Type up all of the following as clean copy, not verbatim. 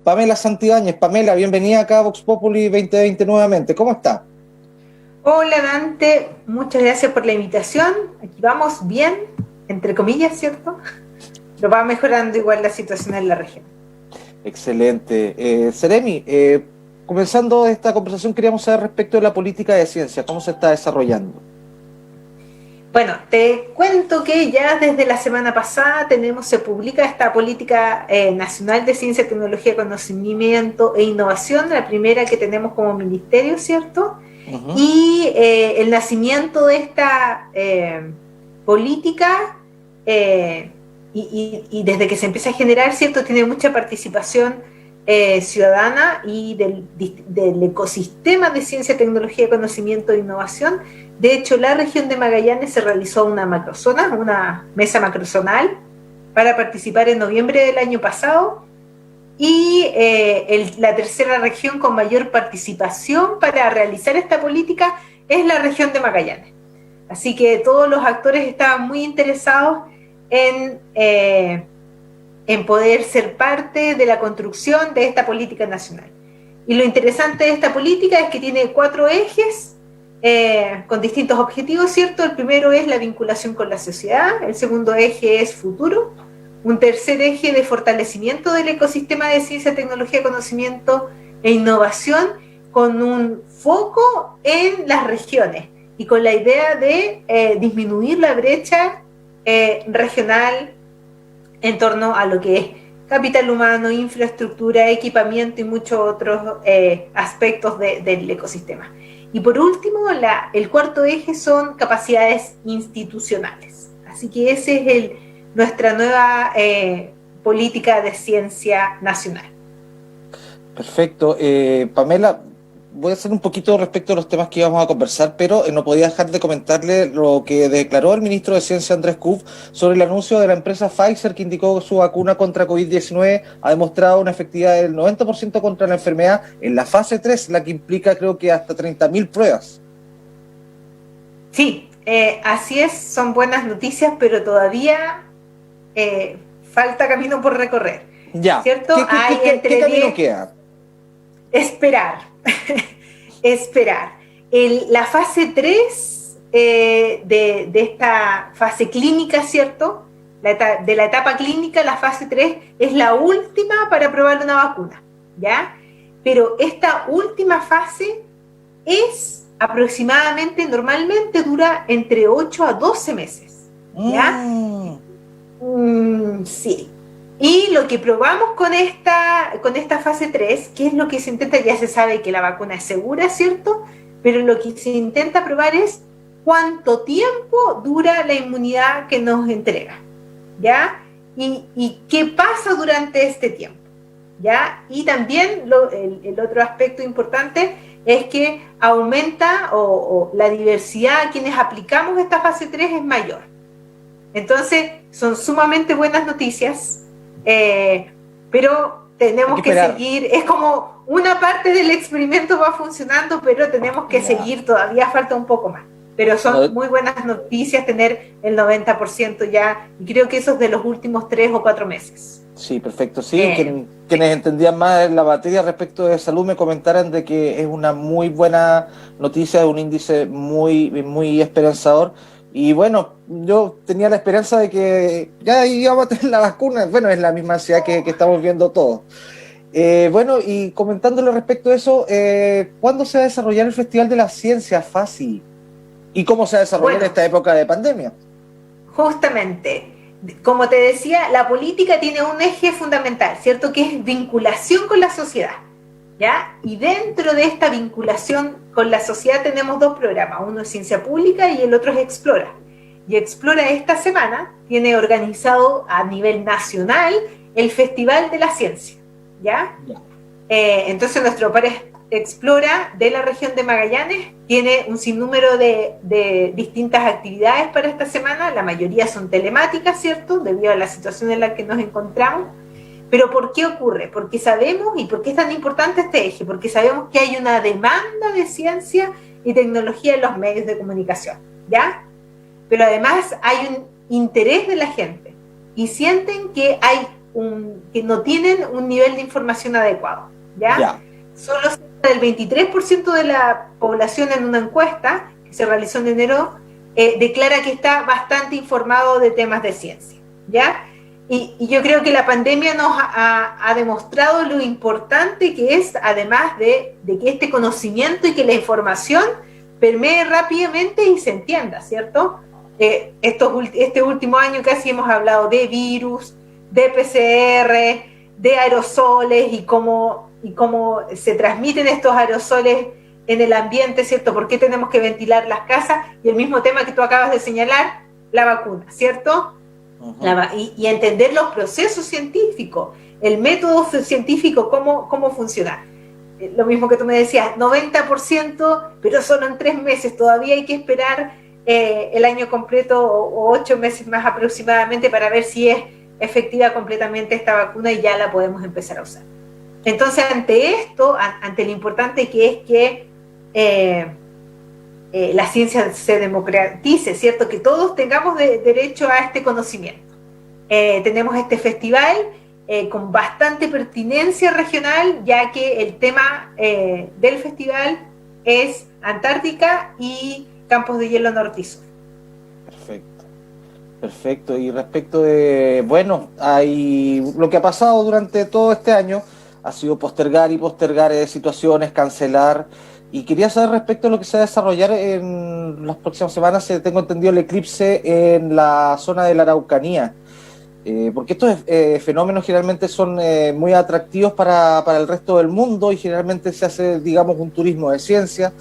Pamela Santibáñez. Pamela, bienvenida acá a Vox Populi 2020 nuevamente. ¿Cómo está? Hola Dante, muchas gracias por la invitación. Aquí vamos bien, entre comillas, ¿cierto? Pero va mejorando igual la situación en la región. Excelente. Seremi, comenzando esta conversación, queríamos saber respecto de la política de ciencia, cómo se está desarrollando. Bueno, te cuento que ya desde la semana pasada se publica esta política nacional de ciencia, tecnología, conocimiento e innovación, la primera que tenemos como ministerio, ¿cierto? Ujú. Y el nacimiento de esta política, eh, y desde que se empieza a generar, ¿cierto? Tiene mucha participación ciudadana y del ecosistema de ciencia, tecnología, conocimiento e innovación. De hecho, la región de Magallanes se realizó una macrozona, una mesa macrozonal, para participar en noviembre del año pasado, y la tercera región con mayor participación para realizar esta política es la región de Magallanes. Así que todos los actores estaban muy interesados en poder ser parte de la construcción de esta política nacional. Y lo interesante de esta política es que tiene 4 ejes con distintos objetivos, ¿cierto? El primero es la vinculación con la sociedad, el segundo eje es futuro, un tercer eje de fortalecimiento del ecosistema de ciencia, tecnología, conocimiento e innovación, con un foco en las regiones y con la idea de disminuir la brecha regional en torno a lo que es capital humano, infraestructura, equipamiento y muchos otros aspectos del ecosistema. Y por último, el cuarto eje son capacidades institucionales. Así que esa es nuestra nueva política de ciencia nacional. Perfecto. Pamela, voy a hacer un poquito respecto a los temas que íbamos a conversar, pero no podía dejar de comentarle lo que declaró el ministro de Ciencia, Andrés Kuf, sobre el anuncio de la empresa Pfizer, que indicó que su vacuna contra COVID-19 ha demostrado una efectividad del 90% contra la enfermedad en la fase 3, la que implica creo que hasta 30.000 pruebas. Sí, así es, son buenas noticias, pero todavía falta camino por recorrer, Ya, ¿cierto? Hay qué entre camino 10, queda? esperar, esperar. La fase 3 de esta fase clínica, ¿cierto? De la etapa clínica, la fase 3 es la última para probar una vacuna, ¿ya? Pero esta última fase es aproximadamente, normalmente dura entre 8 a 12 meses, ¿ya? Mm. Sí. Y lo que probamos con esta fase 3, que es lo que se intenta, ya se sabe que la vacuna es segura, ¿cierto? Pero lo que se intenta probar es cuánto tiempo dura la inmunidad que nos entrega, ¿ya? Y qué pasa durante este tiempo, ¿ya? Y también el otro aspecto importante es que aumenta o la diversidad a quienes aplicamos esta fase 3 es mayor. Entonces, son sumamente buenas noticias, pero Hay que tenemos que esperar. seguir, es como una parte del experimento va funcionando, pero tenemos que Ya. seguir, todavía falta un poco más. Pero son No, muy buenas noticias tener el 90% ya, y creo que eso es de los últimos 3 o 4 meses. sí, perfecto. Sí, Sí. quienes entendían más en la materia respecto de salud me comentaran de que es una muy buena noticia, un índice muy esperanzador. Y bueno, yo tenía la esperanza de que ya íbamos a tener la vacuna. Bueno, es la misma ansiedad que estamos viendo todos. Bueno, y comentándole respecto a eso, ¿cuándo se va a desarrollar el Festival de la Ciencia, FACI? ¿Y cómo se va a desarrollar en Bueno, esta época de pandemia? justamente, como te decía, la política tiene un eje fundamental, ¿cierto? Que es vinculación con la sociedad, ¿ya? Y dentro de esta vinculación con la sociedad tenemos 2 programas, uno es Ciencia Pública y el otro es Explora. Y Explora esta semana tiene organizado a nivel nacional el Festival de la Ciencia, ¿ya? Ya. Entonces nuestro par Explora de la región de Magallanes tiene un sinnúmero de distintas actividades para esta semana, la mayoría son telemáticas, ¿cierto? Debido a la situación en la que nos encontramos. Pero ¿por qué ocurre? Porque sabemos, y por qué es tan importante este eje, porque sabemos que hay una demanda de ciencia y tecnología en los medios de comunicación, ¿ya? Pero además hay un interés de la gente y sienten que hay que no tienen un nivel de información adecuado, ¿ya? Ya. Solo el 23% de la población en una encuesta que se realizó en enero declara que está bastante informado de temas de ciencia, ¿ya? Y yo creo que la pandemia nos ha demostrado lo importante que es, además de que este conocimiento y que la información permee rápidamente y se entienda, ¿cierto? Este último año casi hemos hablado de virus, de PCR, de aerosoles y cómo se transmiten estos aerosoles en el ambiente, ¿cierto? ¿Por qué tenemos que ventilar las casas? Y el mismo tema que tú acabas de señalar, la vacuna, ¿cierto? Y entender los procesos científicos, el método científico, cómo funciona. Lo mismo que tú me decías, 90%, pero solo en 3 meses, todavía hay que esperar el año completo o 8 meses más aproximadamente para ver si es efectiva completamente esta vacuna y ya la podemos empezar a usar. Entonces, ante esto, ante lo importante que es que la ciencia se democratice, ¿cierto? Que todos tengamos derecho a este conocimiento. Tenemos este festival con bastante pertinencia regional, ya que el tema del festival es Antártica y campos de hielo norte y sur. Perfecto. Perfecto. Y respecto de, bueno, lo que ha pasado durante todo este año ha sido postergar y postergar situaciones, cancelar. Y quería saber respecto a lo que se va a desarrollar en las próximas semanas. Tengo entendido el eclipse en la zona de la Araucanía. Porque estos fenómenos generalmente son muy atractivos para el resto del mundo y generalmente se hace, digamos, un turismo de ciencia.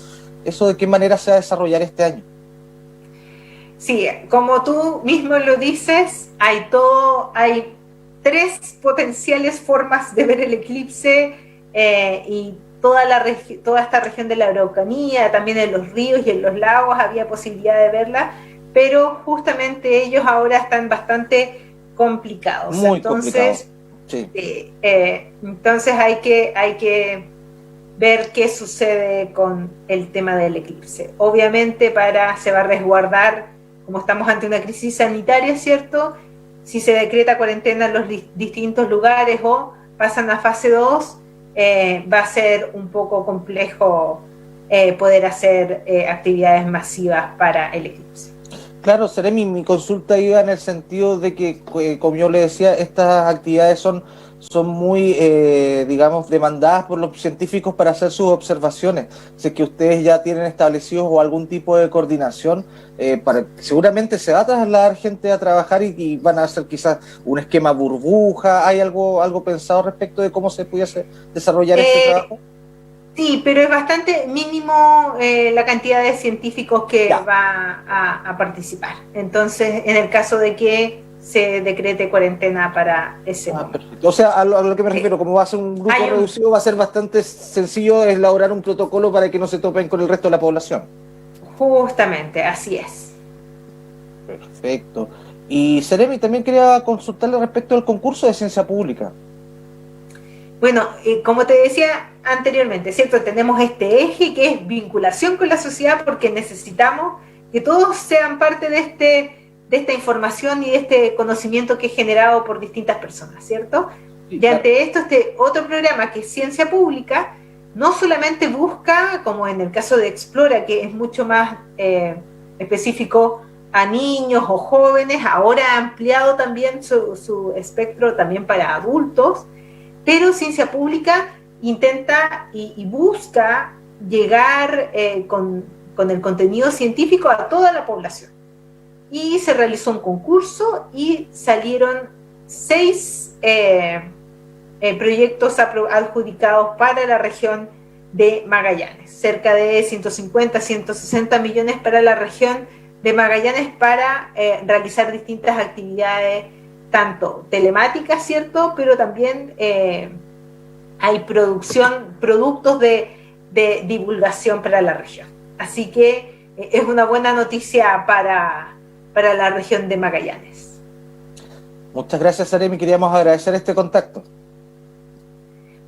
¿Eso de qué manera se va a desarrollar este año? Sí, como tú mismo lo dices, hay 3 potenciales formas de ver el eclipse y toda esta región de la Araucanía, también en los ríos y en los lagos había posibilidad de verla, pero justamente ellos ahora están bastante complicados. Muy complicados. Sí. Entonces hay que ver qué sucede con el tema del eclipse. Obviamente se va a resguardar, como estamos ante una crisis sanitaria, ¿cierto? Si se decreta cuarentena en los distintos lugares o pasan a fase 2, va a ser un poco complejo poder hacer actividades masivas para el eclipse. Claro, Seremi, mi consulta iba en el sentido de que, como yo le decía, estas actividades son muy, digamos, demandadas por los científicos para hacer sus observaciones. Sé que ustedes ya tienen establecidos o algún tipo de coordinación, seguramente se va a trasladar gente a trabajar y van a hacer quizás un esquema burbuja. ¿Hay algo pensado respecto de cómo se pudiese desarrollar este trabajo? Sí, pero es bastante mínimo la cantidad de científicos que va a participar. Entonces, en el caso de que se decrete cuarentena para ese momento. Perfecto. O sea, a lo que me refiero, como va a ser un grupo reducido, va a ser bastante sencillo elaborar un protocolo para que no se topen con el resto de la población. Justamente, así es. Perfecto. Y Seremi, también quería consultarle respecto al concurso de ciencia pública. Bueno, como te decía anteriormente, ¿cierto? Tenemos este eje que es vinculación con la sociedad porque necesitamos que todos sean parte de esta información y de este conocimiento que es generado por distintas personas, ¿cierto? Sí, y ante esto, este otro programa que es Ciencia Pública, no solamente busca, como en el caso de Explora, que es mucho más específico a niños o jóvenes, ahora ha ampliado también su espectro también para adultos, pero Ciencia Pública intenta y busca llegar con el contenido científico a toda la población. Y se realizó un concurso y salieron 6 proyectos adjudicados para la región de Magallanes, cerca de 150, 160 millones para la región de Magallanes para realizar distintas actividades tanto telemáticas, ¿cierto? Pero también hay productos de divulgación para la región. Así que es una buena noticia para la región de Magallanes. Muchas gracias, Seremi. Queríamos agradecer este contacto.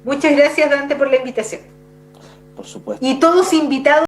Muchas gracias, Dante, por la invitación. Por supuesto. Y todos invitados